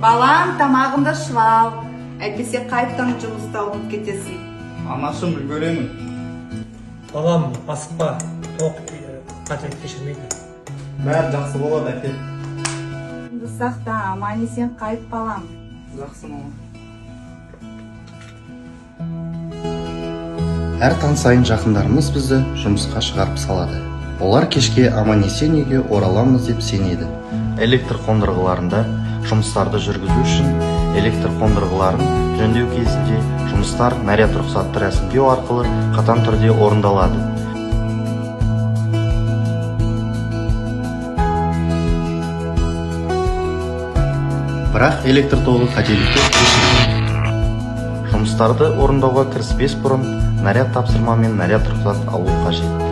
Балам, тамағыңды ішіп ал. Әйтпесе қайттан жұмыста ұмытып кетесің. Анашым, үлгеремін. Балам, асықпа. Тоқ қателік кешірмейді. Бәрі жақсы болады, әке. Сақта, аман есен қайт балам. Жақсы, мама. Әр таң сайын жақындарымыз бізді жұмысқа шығарып салады. Олар кешке аман-есен үйге ораламыз деп сенеді. Электр қондырғыларында жұмыстарды жүргізу үшін электр қондырғыларын жөндеу кезінде жұмыстар наряд рұқсатты рәсімдеу арқылы қатаң түрде орындалады. Бірақ электр тогы қателікті кешірмейді. Жұмыстарды орындауға кіріспес бұрын наряд тапсырма мен наряд рұқсат алу қажет.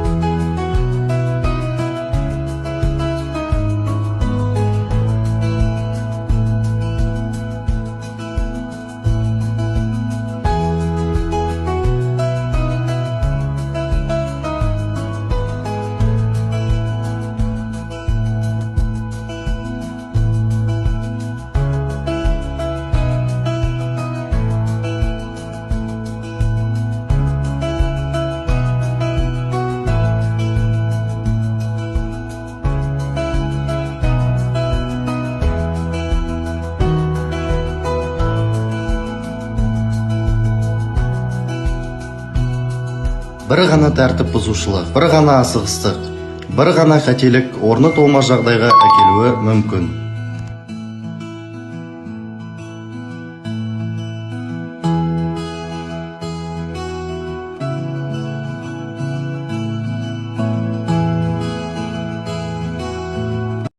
Бір ғана тәртіп бұзушылық, бір ғана асығыстық, бір ғана қателік орны толмас жағдайға әкелуі мүмкін.